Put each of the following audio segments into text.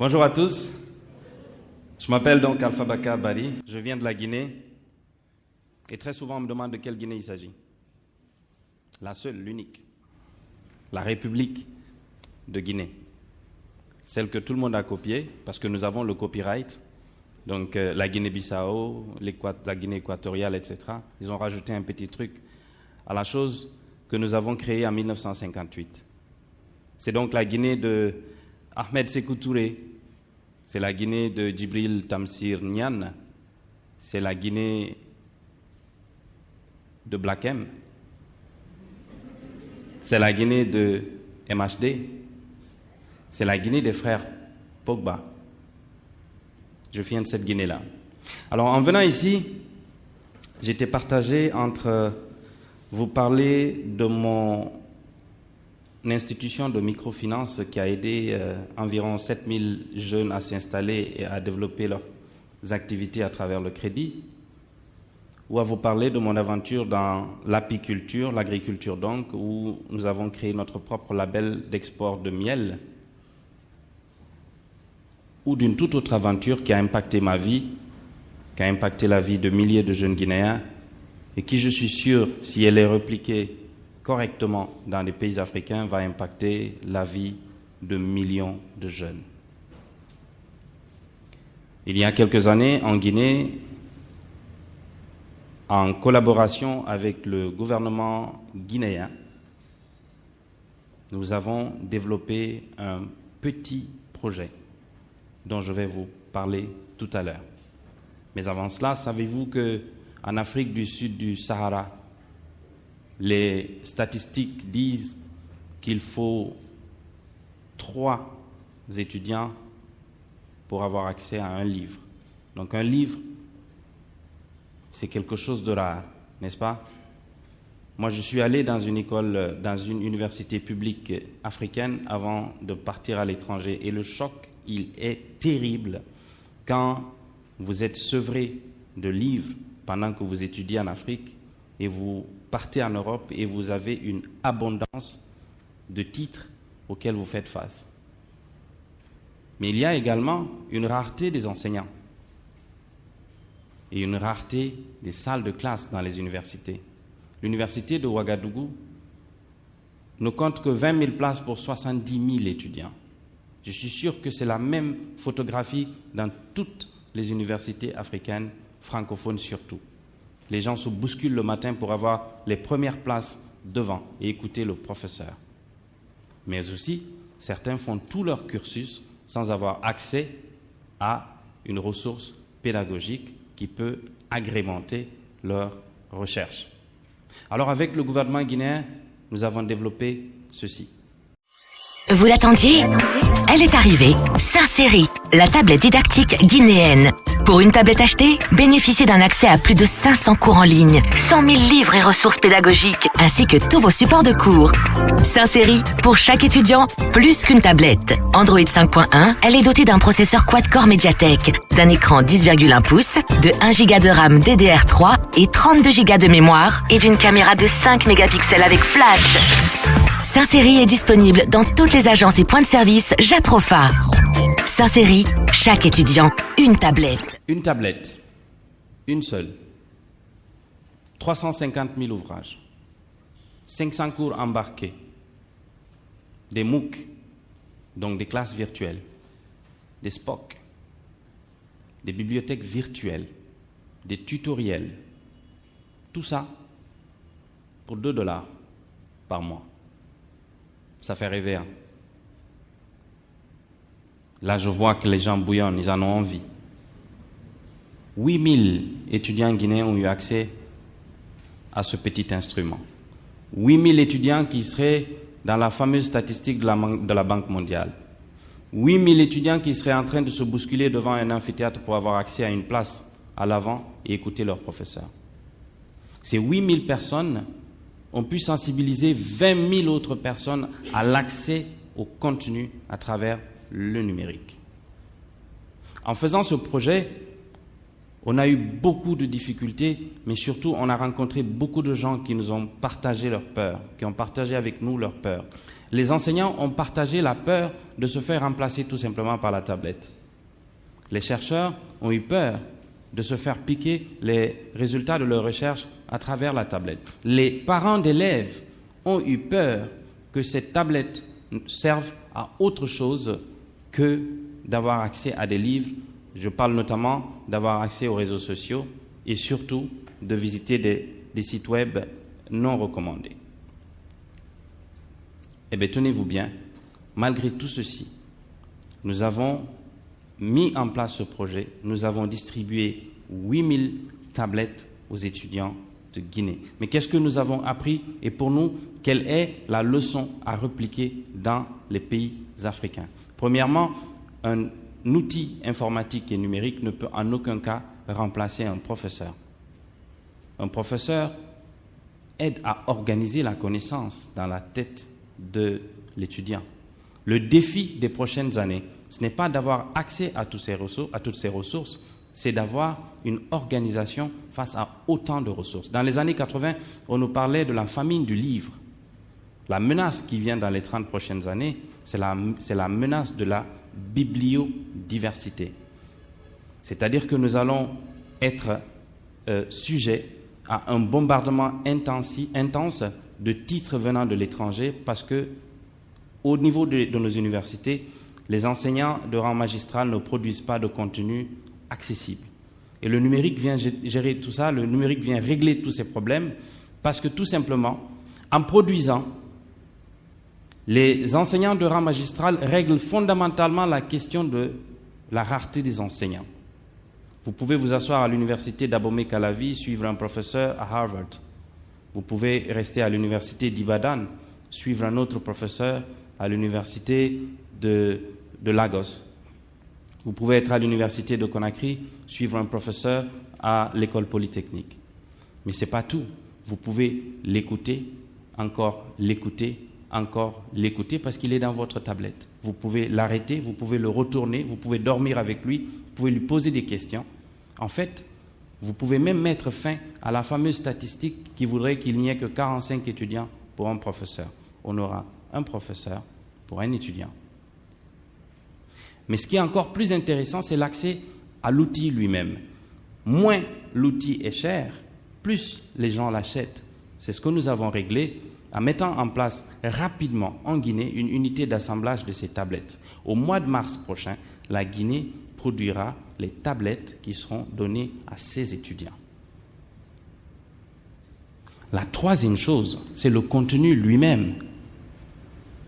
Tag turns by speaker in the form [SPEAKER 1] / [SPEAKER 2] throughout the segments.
[SPEAKER 1] Bonjour à tous. Je m'appelle donc Alpha Bakar Bari. Je viens de la Guinée. Et très souvent, on me demande de quelle Guinée il s'agit. La seule, l'unique. La République de Guinée. Celle que tout le monde a copiée, parce que nous avons le copyright. Donc la Guinée-Bissau, la Guinée équatoriale, etc. Ils ont rajouté un petit truc à la chose que nous avons créée en 1958. C'est donc la Guinée de Ahmed Sékou Touré. C'est la Guinée de Djibril Tamsir Niane. C'est la Guinée de Black M. C'est la Guinée de MHD. C'est la Guinée des frères Pogba. Je viens de cette Guinée-là. Alors, en venant ici, j'étais partagé entre vous parler de mon institution de microfinance qui a aidé environ 7000 jeunes à s'installer et à développer leurs activités à travers le crédit, ou à vous parler de mon aventure dans l'apiculture, l'agriculture donc, où nous avons créé notre propre label d'export de miel, ou d'une toute autre aventure qui a impacté ma vie, qui a impacté la vie de milliers de jeunes Guinéens, et qui, je suis sûr, si elle est répliquée correctement dans les pays africains, va impacter la vie de millions de jeunes. Il y a quelques années, en Guinée, en collaboration avec le gouvernement guinéen, nous avons développé un petit projet dont je vais vous parler tout à l'heure. Mais avant cela, savez-vous qu'en Afrique du Sud du Sahara, les statistiques disent qu'il faut 3 étudiants pour avoir accès à un livre. Donc un livre, c'est quelque chose de rare, n'est-ce pas? Moi, je suis allé dans une école, dans une université publique africaine avant de partir à l'étranger. Et le choc, il est terrible quand vous êtes sevré de livres pendant que vous étudiez en Afrique et vous partez en Europe et vous avez une abondance de titres auxquels vous faites face. Mais il y a également une rareté des enseignants et une rareté des salles de classe dans les universités. L'université de Ouagadougou ne compte que 20 000 places pour 70 000 étudiants. Je suis sûr que c'est la même photographie dans toutes les universités africaines, francophones surtout. Les gens se bousculent le matin pour avoir les premières places devant et écouter le professeur. Mais aussi, certains font tout leur cursus sans avoir accès à une ressource pédagogique qui peut agrémenter leur recherche. Alors avec le gouvernement guinéen, nous avons développé ceci.
[SPEAKER 2] Vous l'attendiez ? Elle est arrivée. Sincéry, la tablette didactique guinéenne. Pour une tablette achetée, bénéficiez d'un accès à plus de 500 cours en ligne, 100 000 livres et ressources pédagogiques, ainsi que tous vos supports de cours. Sincéry, pour chaque étudiant, plus qu'une tablette. Android 5.1, elle est dotée d'un processeur quad-core Mediatek, d'un écran 10,1 pouces, de 1 Go de RAM DDR3 et 32 Go de mémoire, et d'une caméra de 5 mégapixels avec flash. Sincéry est disponible dans toutes les agences et points de service Jatrofa. Sincéry, chaque étudiant, une tablette.
[SPEAKER 1] Une tablette, une seule. 350 000 ouvrages, 500 cours embarqués, des MOOC, donc des classes virtuelles, des SPOC, des bibliothèques virtuelles, des tutoriels. Tout ça pour $2 par mois. Ça fait rêver. Hein? Là, je vois que les gens bouillonnent, ils en ont envie. 8000 étudiants guinéens ont eu accès à ce petit instrument. 8000 étudiants qui seraient dans la fameuse statistique de la Banque mondiale. 8000 étudiants qui seraient en train de se bousculer devant un amphithéâtre pour avoir accès à une place à l'avant et écouter leur professeur. Ces 8000 personnes ont pu sensibiliser 20 000 autres personnes à l'accès au contenu à travers le numérique. En faisant ce projet, On a eu beaucoup de difficultés, mais surtout, on a rencontré beaucoup de gens qui nous ont partagé leur peur, qui ont partagé avec nous leur peur. Les enseignants ont partagé la peur de se faire remplacer tout simplement par la tablette. Les chercheurs ont eu peur de se faire piquer les résultats de leurs recherches à travers la tablette. Les parents d'élèves ont eu peur que cette tablette serve à autre chose que d'avoir accès à des livres. Je parle notamment d'avoir accès aux réseaux sociaux et surtout de visiter des sites web non recommandés. Eh bien, tenez-vous bien, malgré tout ceci, nous avons mis en place ce projet, nous avons distribué 8000 tablettes aux étudiants de Guinée. Mais qu'est-ce que nous avons appris et pour nous, quelle est la leçon à repliquer dans les pays africains? Premièrement, un outil informatique et numérique ne peut en aucun cas remplacer un professeur. Un professeur aide à organiser la connaissance dans la tête de l'étudiant. Le défi des prochaines années, ce n'est pas d'avoir accès à toutes ces ressources, c'est d'avoir une organisation face à autant de ressources. Dans les années 80, on nous parlait de la famine du livre. La menace qui vient dans les 30 prochaines années, c'est la menace de la bibliodiversité. C'est-à-dire que nous allons être sujets à un bombardement intense de titres venant de l'étranger parce que, au niveau de nos universités, les enseignants de rang magistral ne produisent pas de contenu accessible. Et le numérique vient gérer tout ça, le numérique vient régler tous ces problèmes parce que tout simplement, en produisant, les enseignants de rang magistral règlent fondamentalement la question de la rareté des enseignants. Vous pouvez vous asseoir à l'université d'Abomey-Calavi, suivre un professeur à Harvard. Vous pouvez rester à l'université d'Ibadan, suivre un autre professeur à l'université de Lagos. Vous pouvez être à l'université de Conakry, suivre un professeur à l'école polytechnique. Mais ce n'est pas tout. Vous pouvez l'écouter, encore l'écouter, parce qu'il est dans votre tablette. Vous pouvez l'arrêter, vous pouvez le retourner, vous pouvez dormir avec lui, vous pouvez lui poser des questions. En fait, vous pouvez même mettre fin à la fameuse statistique qui voudrait qu'il n'y ait que 45 étudiants pour un professeur. On aura un professeur pour un étudiant. Mais ce qui est encore plus intéressant, c'est l'accès à l'outil lui-même. Moins l'outil est cher, plus les gens l'achètent. C'est ce que nous avons réglé en mettant en place rapidement en Guinée une unité d'assemblage de ces tablettes. Au mois de mars prochain, la Guinée produira les tablettes qui seront données à ses étudiants. La troisième chose, c'est le contenu lui-même.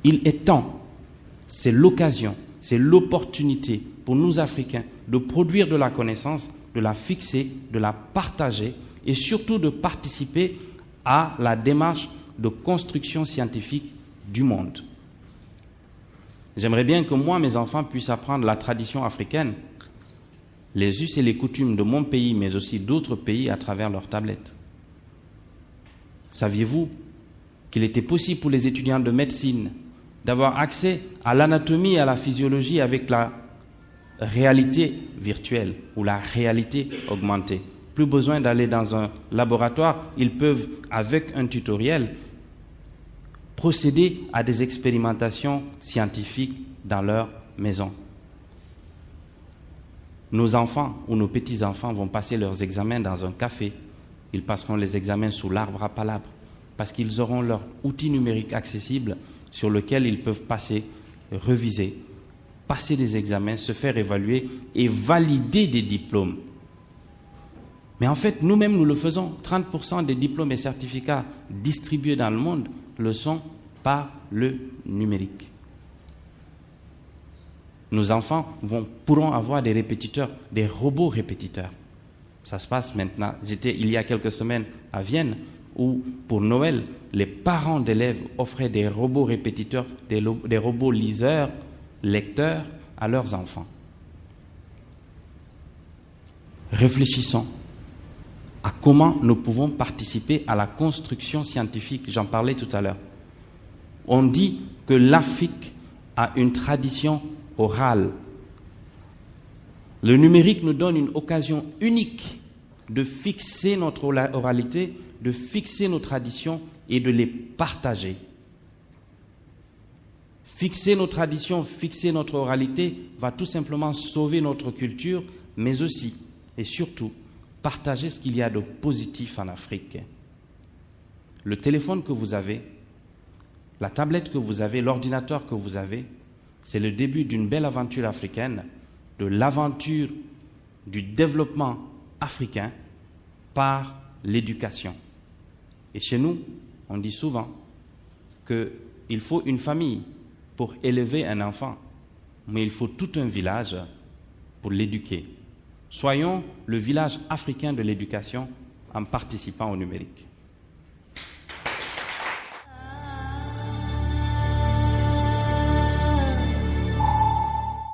[SPEAKER 1] Il est temps, c'est l'occasion, c'est l'opportunité pour nous Africains de produire de la connaissance, de la fixer, de la partager et surtout de participer à la démarche de construction scientifique du monde. J'aimerais bien que moi, mes enfants, puissent apprendre la tradition africaine, les us et les coutumes de mon pays, mais aussi d'autres pays à travers leurs tablettes. Saviez-vous qu'il était possible pour les étudiants de médecine d'avoir accès à l'anatomie et à la physiologie avec la réalité virtuelle ou la réalité augmentée? Plus besoin d'aller dans un laboratoire, ils peuvent, avec un tutoriel, procéder à des expérimentations scientifiques dans leur maison. Nos enfants ou nos petits-enfants vont passer leurs examens dans un café. Ils passeront les examens sous l'arbre à palabres parce qu'ils auront leur outil numérique accessible sur lequel ils peuvent passer, reviser, passer des examens, se faire évaluer et valider des diplômes. Mais en fait, nous-mêmes, nous le faisons. 30% des diplômes et certificats distribués dans le monde le sont par le numérique. Nos enfants pourront avoir des répétiteurs, des robots répétiteurs. Ça se passe maintenant. J'étais il y a quelques semaines à Vienne où, pour Noël, les parents d'élèves offraient des robots répétiteurs, des robots liseurs, lecteurs à leurs enfants. Réfléchissons à comment nous pouvons participer à la construction scientifique. J'en parlais tout à l'heure. On dit que l'Afrique a une tradition orale. Le numérique nous donne une occasion unique de fixer notre oralité, de fixer nos traditions et de les partager. Fixer nos traditions, fixer notre oralité va tout simplement sauver notre culture, mais aussi et surtout partager ce qu'il y a de positif en Afrique. Le téléphone que vous avez, la tablette que vous avez, l'ordinateur que vous avez, c'est le début d'une belle aventure africaine, de l'aventure du développement africain par l'éducation. Et chez nous, on dit souvent qu'il faut une famille pour élever un enfant, mais il faut tout un village pour l'éduquer. Soyons le village africain de l'éducation en participant au numérique.